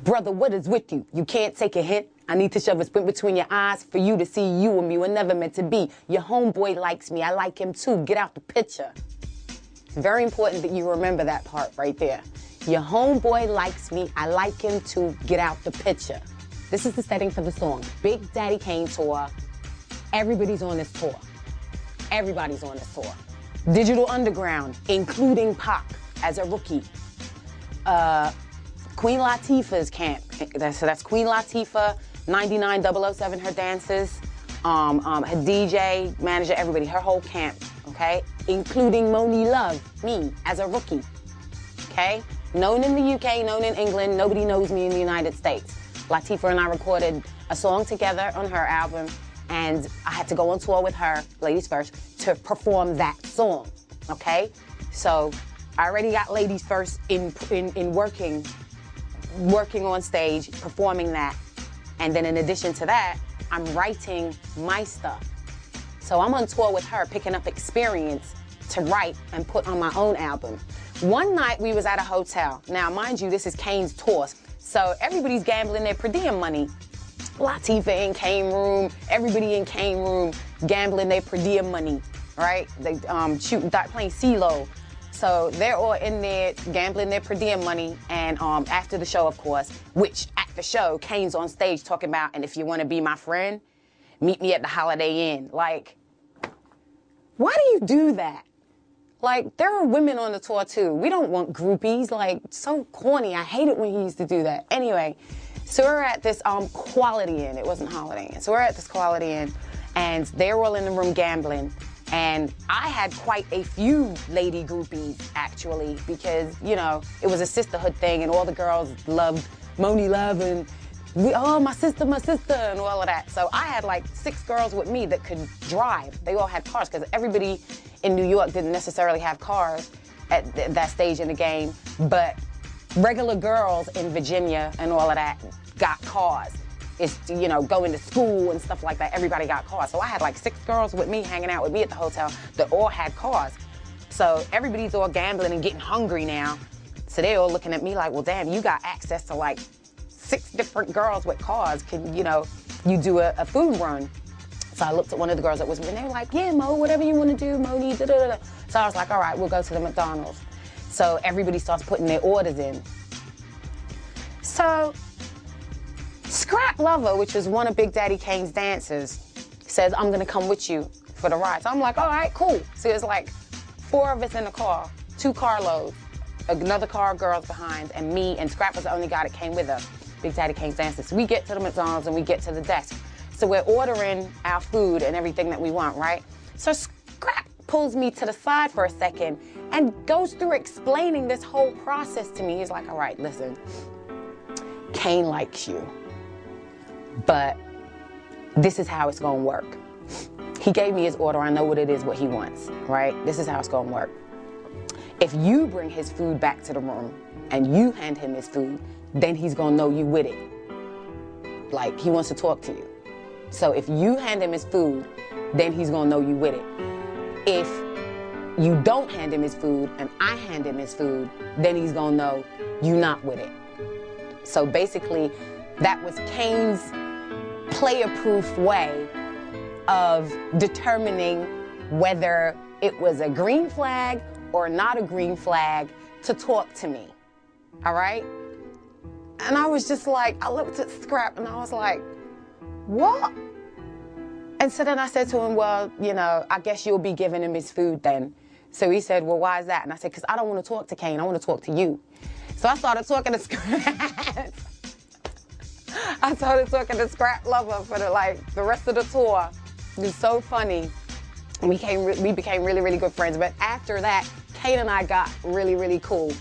Brother, what is with you? You can't take a hint? I need to shove a splint between your eyes for you to see you and me were never meant to be. Your homeboy likes me. I like him too. Get out the picture. Very important that you remember that part right there. Your homeboy likes me. I like him too. Get out the picture. This is the setting for the song. Big Daddy Kane tour. Everybody's on this tour. Everybody's on this tour. Digital Underground, including Pac as a rookie. Queen Latifah's camp. That's Queen Latifah, 99007, her dancers, her DJ, manager, everybody, her whole camp, okay? Including Monie Love, me, as a rookie, okay? Known in the UK, known in England, nobody knows me in the United States. Latifah and I recorded a song together on her album, and I had to go on tour with her, Ladies First, to perform that song, okay? So I already got Ladies First in working on stage, performing that. And then in addition to that, I'm writing my stuff. So I'm on tour with her, picking up experience to write and put on my own album. One night we was at a hotel. Now, mind you, this is Kane's tour. So everybody's gambling their per diem money. Latifah in Kane room, everybody in Kane room gambling their per diem money, right? They playing CeeLo. So they're all in there gambling their per diem money, and after the show, of course, which at the show, Kane's on stage talking about, and if you want to be my friend, meet me at the Holiday Inn. Like, why do you do that? Like, there are women on the tour too. We don't want groupies. Like, so corny. I hate it when he used to do that. Anyway, so we're at this Quality Inn. It wasn't Holiday Inn. So we're at this Quality Inn, and they're all in the room gambling. And I had quite a few lady groupies, actually, because, you know, it was a sisterhood thing, and all the girls loved Monie Love, and my sister, and all of that. So I had like 6 girls with me that could drive. They all had cars, because everybody in New York didn't necessarily have cars at that stage in the game, but regular girls in Virginia and all of that got cars. It's, you know, going to school and stuff like that. Everybody got cars. So I had like 6 girls with me, hanging out with me at the hotel that all had cars. So everybody's all gambling and getting hungry now. So they're all looking at me like, well, damn, you got access to like 6 different girls with cars. Can, you know, you do a food run? So I looked at one of the girls that was with me, and they were like, yeah, Mo, whatever you want to do, Monie, da-da-da-da. So I was like, all right, we'll go to the McDonald's. So everybody starts putting their orders in. So Scrap Lover, which was one of Big Daddy Kane's dancers, says, I'm gonna come with you for the ride. So I'm like, all right, cool. So there's like 4 of us in the car, 2 carloads, another car of girls behind, and me, and Scrap was the only guy that came with us, Big Daddy Kane's dancers. So we get to the McDonald's and we get to the desk. So we're ordering our food and everything that we want, right? So Scrap pulls me to the side for a second and goes through explaining this whole process to me. He's like, all right, listen, Kane likes you, but this is how it's gonna work. He gave me his order. I know what it is, what he wants, right? This is how it's gonna work. If you bring his food back to the room and you hand him his food, then he's gonna know you with it. Like, he wants to talk to you. So if you hand him his food, then he's gonna know you with it. If you don't hand him his food and I hand him his food, then he's gonna know you not with it. So basically, that was Kane's player-proof way of determining whether it was a green flag or not a green flag to talk to me, all right? And I was just like, I looked at Scrap and I was like, what? And so then I said to him, well, you know, I guess you'll be giving him his food then. So he said, well, why is that? And I said, because I don't want to talk to Kane, I want to talk to you. So I started talking to Scrap. I started talking to Scrap Lover for the rest of the tour. It was so funny. We became really, really good friends. But after that, Kane and I got really, really cool.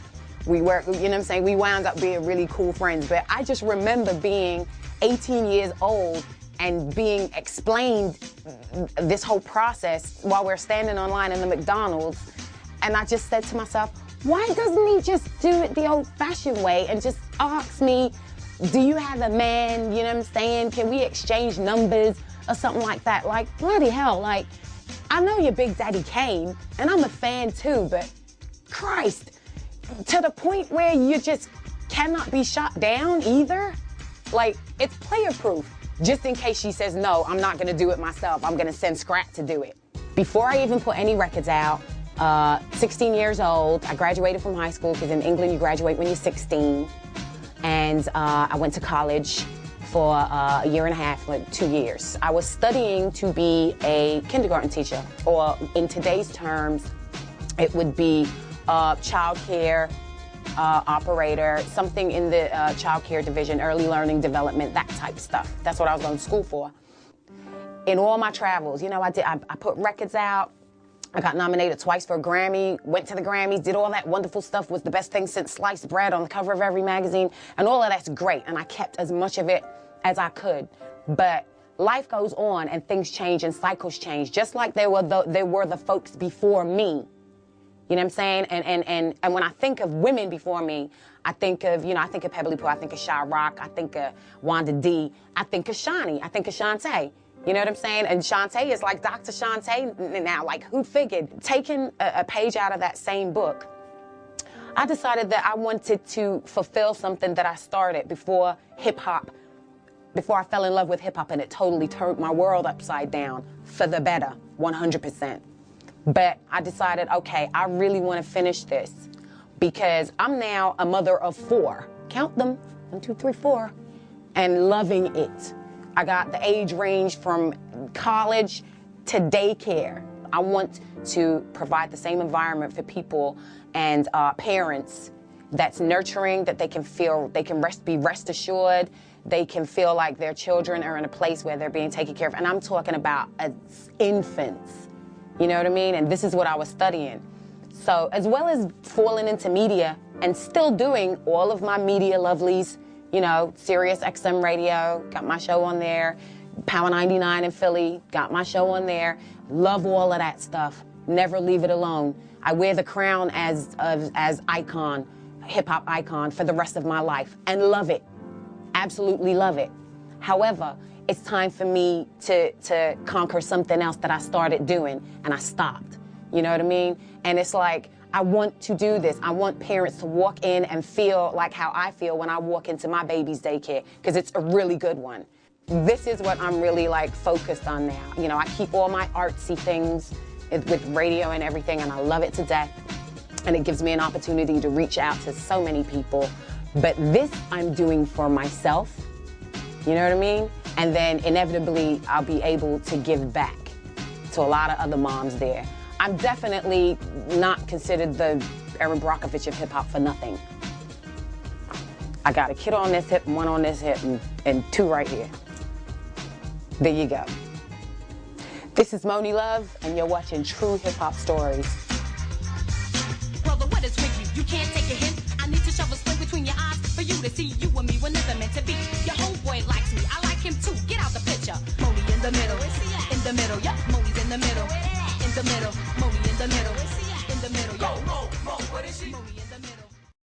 We were, you know what I'm saying? We wound up being really cool friends. But I just remember being 18 years old and being explained this whole process while we're standing online in the McDonald's. And I just said to myself, why doesn't he just do it the old-fashioned way and just ask me, do you have a man, you know what I'm saying? Can we exchange numbers or something like that? Like, bloody hell, like, I know you're Big Daddy Kane, and I'm a fan too, but Christ, to the point where you're just cannot be shot down either. Like, it's player proof. Just in case she says, no, I'm not gonna do it myself. I'm gonna send Scrap to do it. Before I even put any records out, 16 years old, I graduated from high school, because in England you graduate when you're 16. And I went to college for a year and a half, like 2 years. I was studying to be a kindergarten teacher, or in today's terms, it would be child care operator, something in the child care division, early learning development, that type of stuff. That's what I was going to school for. In all my travels, you know, I put records out. I got nominated twice for a Grammy, went to the Grammys, did all that wonderful stuff, was the best thing since sliced bread on the cover of every magazine, and all of that's great, and I kept as much of it as I could. But life goes on, and things change, and cycles change, just like there were the folks before me. You know what I'm saying? And when I think of women before me, I think of, you know, I think of Pebbly Poo, I think of Shy Rock, I think of Wanda D, I think of Shawnee, I think of Shantae. You know what I'm saying? And Shantae is like Dr. Shantae now. Like, who figured? Taking a page out of that same book, I decided that I wanted to fulfill something that I started before hip-hop, before I fell in love with hip-hop, and it totally turned my world upside down for the better, 100%. But I decided, okay, I really want to finish this, because I'm now a mother of 4. Count them, 1, 2, 3, 4, and loving it. I got the age range from college to daycare. I want to provide the same environment for people and parents that's nurturing, that they can feel, they can be rest assured, they can feel like their children are in a place where they're being taken care of. And I'm talking about as infants, you know what I mean? And this is what I was studying. So as well as falling into media and still doing all of my media lovelies, you know, Sirius XM Radio, got my show on there. Power 99 in Philly, got my show on there. Love all of that stuff. Never leave it alone. I wear the crown as icon, hip-hop icon, for the rest of my life, and love it. Absolutely love it. However, it's time for me to conquer something else that I started doing, and I stopped. You know what I mean? And it's like, I want to do this. I want parents to walk in and feel like how I feel when I walk into my baby's daycare, because it's a really good one. This is what I'm really like focused on now. You know, I keep all my artsy things with radio and everything, and I love it to death. And it gives me an opportunity to reach out to so many people. But this I'm doing for myself, you know what I mean? And then inevitably I'll be able to give back to a lot of other moms there. I'm definitely not considered the Erin Brockovich of hip hop for nothing. I got a kid on this hip and one on this hip and 2 right here. There you go. This is Monie Love, and you're watching True Hip Hop Stories. Brother, what is with you? You can't take a hint. I need to shove a sling between your eyes for you to see you and me were never meant to be. Your homeboy likes me, I like him too. Get out the picture. Monie in the middle. In the middle, yep. Monie's in the middle. In the middle. Monie in the middle. In the middle, yo. Mo, what is she?